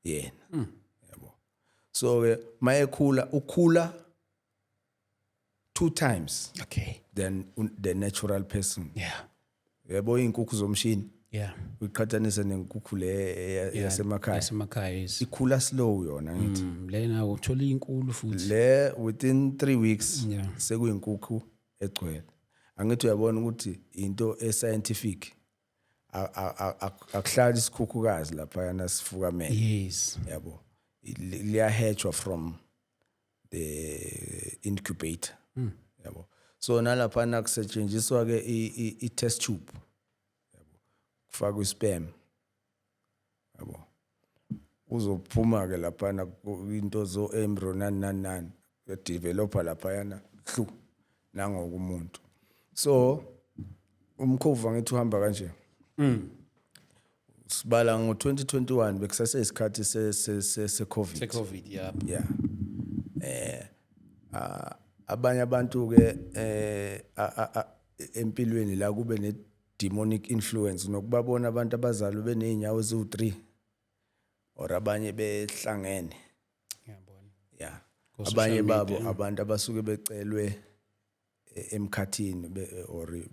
yena yabo so ke ukhula 2 times Okay. than the natural person Yeah. yabo inkukhu zomshini Yeah. uyiqhathanisa nenkukhu le yasemakhaya Yasemakhaya is. ikhula slow yona ngithi Lena uthola inkulu futhi. le within 3 weeks Yeah. sekuyinkukhu egcwele angithi uyabona ukuthi into escientific akuhlali isikhukhukazi lapha yana sifukamele Yes. yabo liyahatchwa from the incubator yabo so nalapha nakusetshenziswa ke I test tube yabo kufakwa isperm yabo uzophuma ke lapha na into zo embryo nani developer lapha yana hlu nangokumuntu so umkhovu ngithi uhamba kanje sibala ngo2021 bekusase isikhathi se COVID Se-COVID, yeah. yeah abanye abantu ke empilweni la kube ne demonic influence nokubabona abantu abazalwa beneyinyawo eziwu3 or abanye behlangene Ngiyabona. yeah Ku-social abanye media. babo abantu abasuke becelwe emkhathini or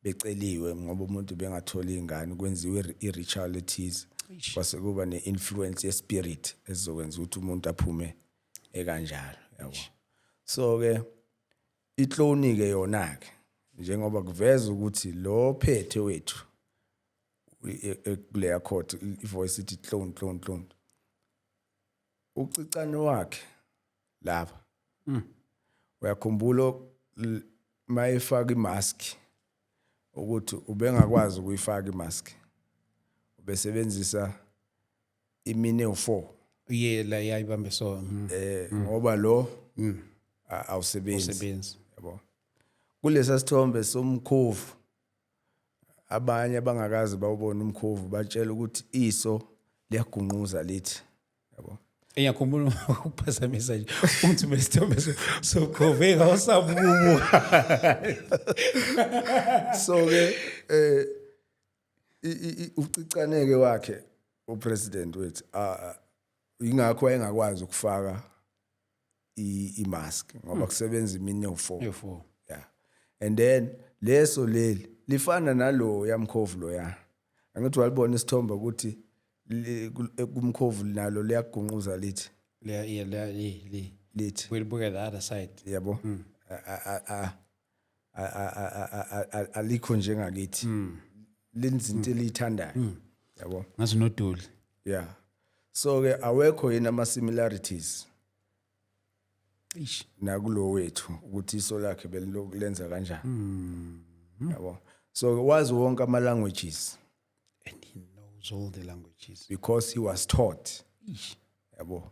beceliwe ngoba umuntu bengatholi ingane kwenziwe iritualities kwase kuba neinfluence yespirit ezokwenza ukuthi umuntu aphume ekanjalo yabo so ke iClone ke yona ke njengoba kuveza ukuthi lo phethe wethu kule court ivoice ithi clone ucicane wakhe lapha uyakhumbula mayifaka imask ukuthi ubengakwazi ukuyifaka imask ubesebenzisa imine u4 Yeah, la yayibambe so. ngoba lo awusebenzi yabo kulesa sithombe somkhovu abanye abangakazi bawubona umkhovu batshela ukuthi iso liyagunquza lithi yabo Ngiyakhumbula ukuphazamisa nje umuntu besithombe sokhoveka osabubu. so ke ucicaneke wakhe upresident wethu ingakho engakwazi ukufaka imask ngoba kusebenza imini yo4 Yo4. yeah and then leso leli lifana nalo yamkhovu lo ya angithi walibona isithombe ukuthi kumkhovu nalo liyagunquza lithi lithi We'll look at the other side. yabo alikho njengakithi lenza into elithandayo yabo Ngazi noduli. yeah so ke awekho yena ama similarities Ish. nakulo wethu ukuthi iso lakhe belilenza kanjani yabo so wazi wonke ama languages And he knows all the languages. because he was taught Ish. yabo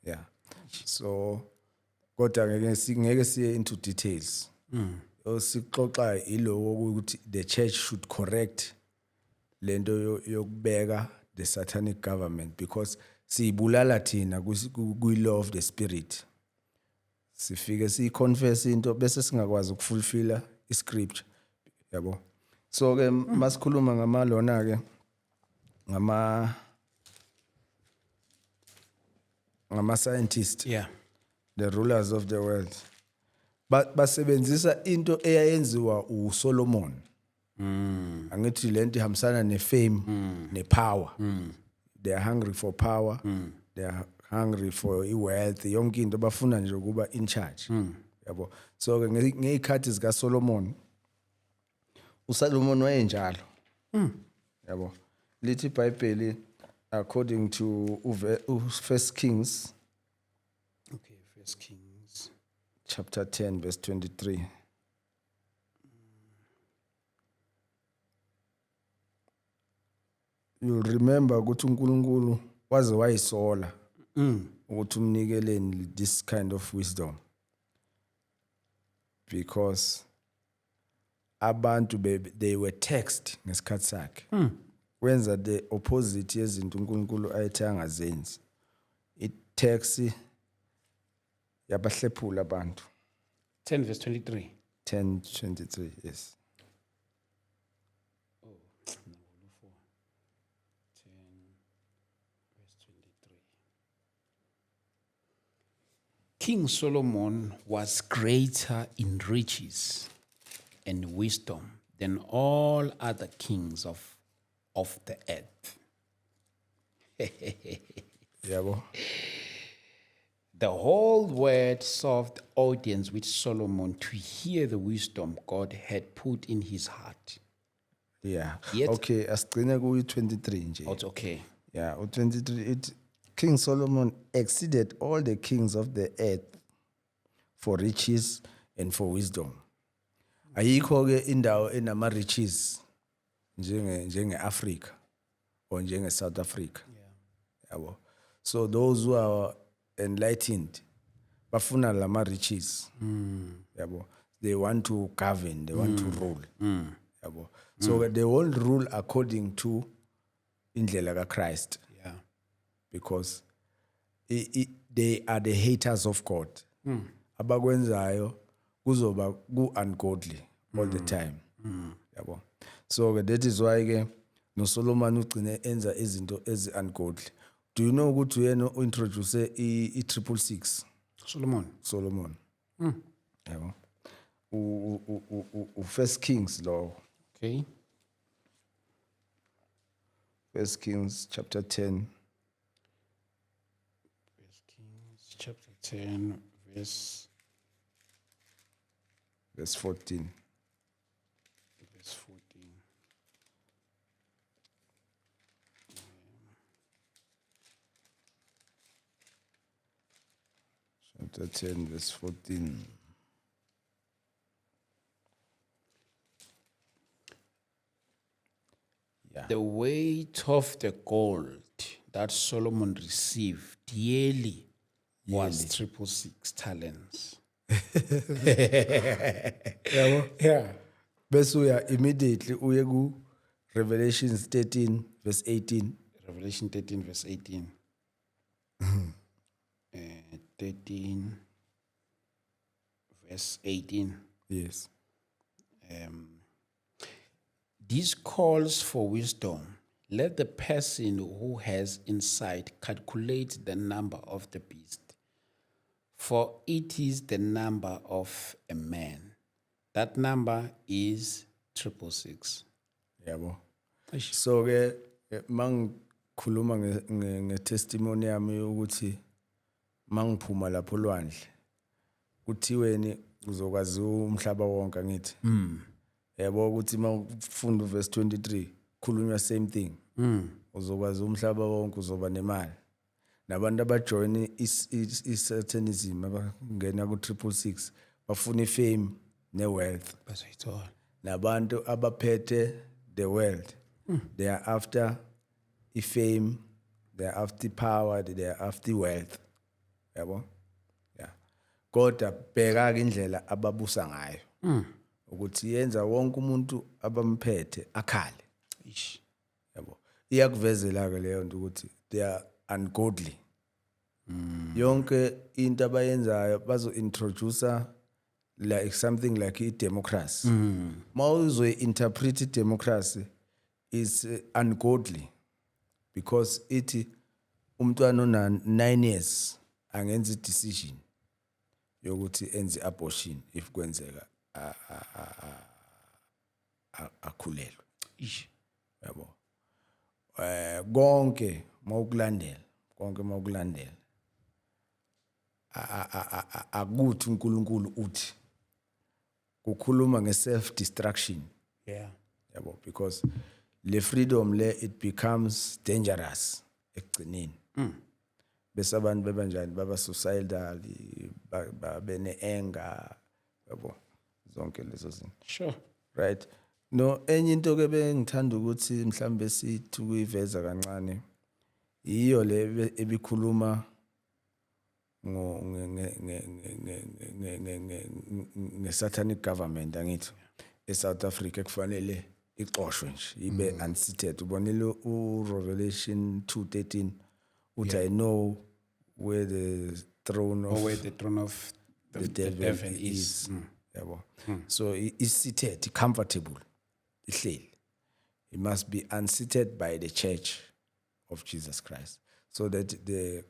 yeah so kodwa ngeke siye into details osixoxa ilowo ukuthi the church should correct lento yokubeka the satanic government because siyibulala thina kwi law of the spirit sifike siconfess into bese singakwazi ukufulfilla iscripture yabo so ke masikhuluma ngamalona ke ngama scientists Yeah. the rulers of the world basebenzisa into eyayenziwa uSolomon angithi lento ihambisana nefame nepower they are hungry for power they are hungry for wealth yonke into bafuna nje ukuba in charge yabo so ke ngezikhathi zika Solomon uSolomon wayenjalo yabo lithi iBhayibheli according to First Kings Okay, First Kings. chapter 10 verse 23 you'll remember ukuthi uNkulunkulu waze wayisola ukuthi umnikeleni this kind of wisdom because abantu they were taxed ngesikhathi sakhe wenza the opposite yezinto uNkulunkulu ayethe angazenzi i-tax yabahlephula abantu 10 verse 23. 10:23 yes King Solomon was greater in riches and wisdom than all other kings of the earth. yabo The whole world served audience with Solomon to hear the wisdom God had put in his heart. Yeah. Yet- Okay, asigcine kuyi-23 nje. Oh, it's okay. Yeah, u-23 it King Solomon exceeded all the kings of the earth for riches and for wisdom. Ayikho ke indawo enama riches njenge Africa or njenge South Africa. Yabo. So those who are enlightened bafuna lama riches. Yabo. They want to govern, they want to rule. Yabo. So they won't rule according to indlela kaChrist. Yeah. Because they are the haters of God. Abakwenzayo kuzoba ungodly all the time. Yabo. So that is why ke no Solomon ugcine enza izinto ezi ungodly. Do you know ukuthi uyena introduce i666? Solomon. Yabo. First Kings law. Okay. First Kings chapter 10. First Kings chapter 10, verse 14. verse 14. Chapter 10, verse 14. Yeah. The weight of the gold that Solomon received yearly was 666 talents. Yeah. Bese uya immediately uye ku Revelations 13 verse 18. Revelation 13, verse 18. 13, verse 18. Yes. This calls for wisdom. Let the person who has insight calculate the number of the beast, for it is the number of a man. That number is 666. Yabo. Eish. So ke mangikhuluma ngetestimony yami ukuthi mangiphuma lapho olwandle kuthiweni uzokwazi umhlaba wonke ngithi. Yabo ukuthi mawufunda verse 23 khulunywa same thing. Uzokwazi umhlaba wonke uzoba nemali. Nabantu abajoin i-satanism abangena ku666 bafuna ifame ne-wealth. Bazoyithola. Nabantu abaphethe the world, they are after fame, they are after power, they are after wealth. Yabo? Yeah. Kodwa bheka indlela ababusa ngayo. Ukuthi yenza wonke umuntu abamphethe akhale. Eish. Yabo. Iyakuvezela ke leyo nto ukuthi they are ungodly. Yonke into abayenzayo bazo introduce like something like democracy. Mawuzo interpret democracy is ungodly because it umntwana ona 9 years angenza decision yokuthi enze abortion if kwenzeka akhulelwe. Eish. Yabo. Konke mawukulandela akuthi uNkulunkulu uthi kukhuluma nge-self destruction. Yeah. Yabo, because le freedom le it becomes dangerous ekugcineni. Bese abantu bebanjani baba suicidal bene anger yabo zonke lezo zinto. Sure. Right. No, enye into ke bengithanda ukuthi mhlambe sithi kuyiveza kancane iyo le ebikhuluma nge-satanic government angithi eSouth Africa kufanele ixoshwe nje ibe unseated. Ubonile uRevelation 2:13 uthi I know where the throne of Where the throne of the devil is. Yabo. So it's seated, comfortable. Ihleli. It must be unseated by the church of Jesus Christ so that the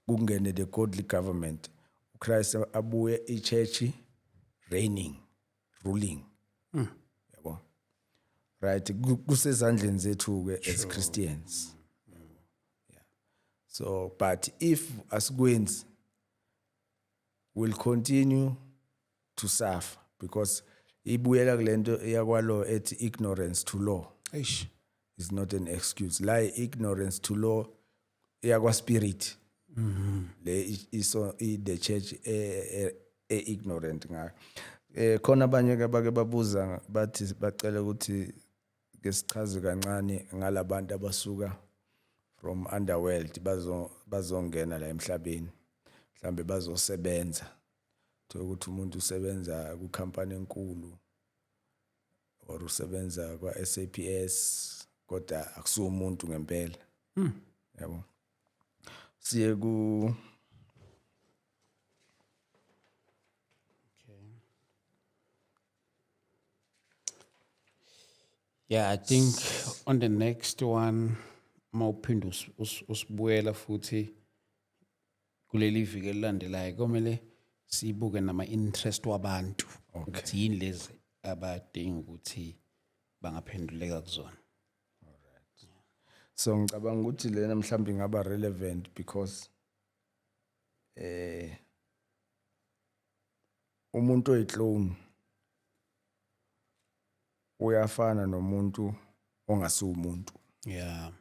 kungene the godly government Christ abuye ichurch reigning, ruling. Yabo. Right, kusezandleni zethu ke as Christians. Yeah. So but if asikwenzi we'll continue to suffer because ibuyela kulento yakwalo ethi ignorance to law eish is not an excuse. La ignorance to law yakwa spirit. Le iso the church ignorant ngayo. Khona abanye ke bake babuza bathi bacela ukuthi ke sichaze kancane ngalabantu abasuka from underworld bazongena la emhlabeni. Mhlambe bazosebenza. Ukuthi umuntu usebenza ku company enkulu or usebenza kwa SAPS kodwa akusiwo umuntu ngempela. Yabo. Siye ku Yeah, I think on the next one mawuphinda usibuyela futhi kuleli viki elilandelayo komele sibuke nama interest wabantu ukuthi yini lezi abadinga ukuthi bangaphenduleka kuzona. so ngicabanga ukuthi lena mhlawumbe ingaba relevant because umuntu oyiclone uyafana nomuntu ongasumuntu. Yeah.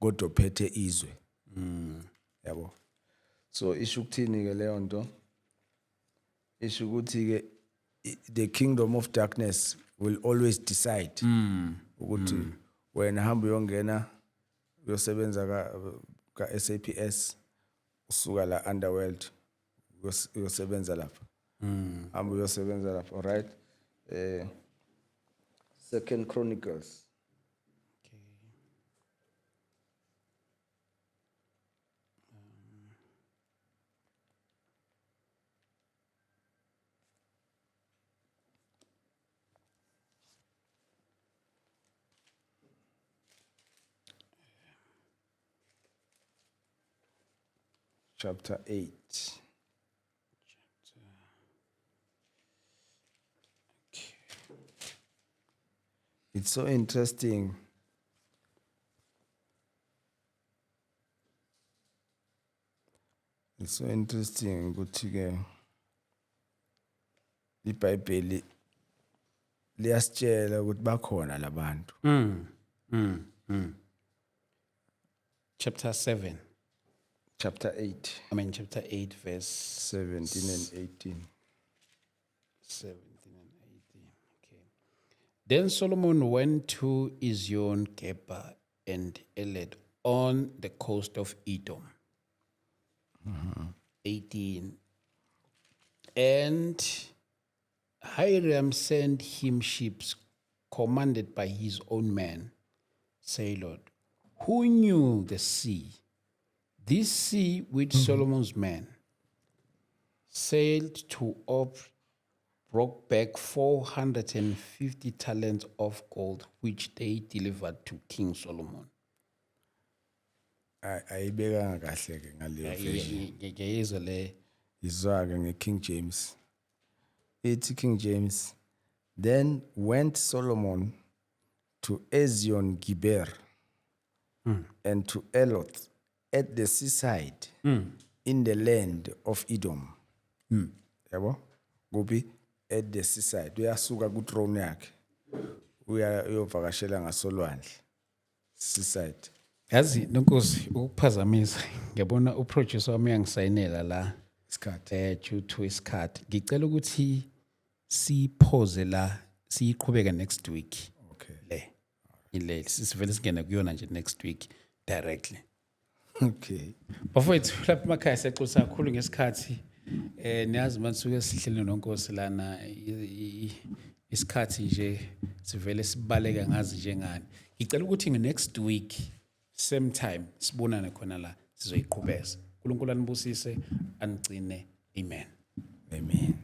Kodwa ophethe izwe. Yabo. So isho ukuthini ke leyo nto? Isho ukuthi ke the kingdom of darkness will always decide ukuthi wena hamba uyongena uyosebenza ka SAPS usuka la underworld uyosebenza lapha. Hamba uyosebenza lapha, all right? 2 Chronicles. Okay. Chapter 8. It's so interesting. It's so interesting ukuthi ke iBhayibheli liyasitshela ukuthi bakhona labantu. Chapter 7. Chapter 8. Chapter 8 verse 17 and 18. 17 and 18. Okay. Then Solomon went to Ezion Geber and Eled on the coast of Edom. 18. And Hiram sent him ships commanded by his own men. Say, Lord, who knew the sea? This sea which Solomon's men sailed to brought back 450 talents of gold, which they delivered to King Solomon. Ayibeka kahle ke ngaleyo version. Ngiyezwa le Izwa ke ngeKing James. It's King James. Then went Solomon to Ezion Geber and to Eloth at the seaside in the land of Edom. Yabo? Gobi at the seaside. Uyasuka ku throne yakhe. Uyovakashela ngasolwandle. Seaside. yazi nonkosi ukuphazamisa ngiyabona uproducer wami yangisayinela la Isikhathi. due to isikhathi ngicela ukuthi siphoze la siyiqhubeka next week. Okay. Le ile sivele singena kuyona nje next week directly. Okay. Bafowethu lapha emakhaya siyaxolisa kakhulu ngesikhathi niyazi manje suke sihlele nonkosi lana isikhathi nje sivele sibaleka ngazi njengani. Ngicela ukuthi next week same time sibonane khona la sizoyiqhubeza. uNkulunkulu anibusise anigcine. Amen. Amen.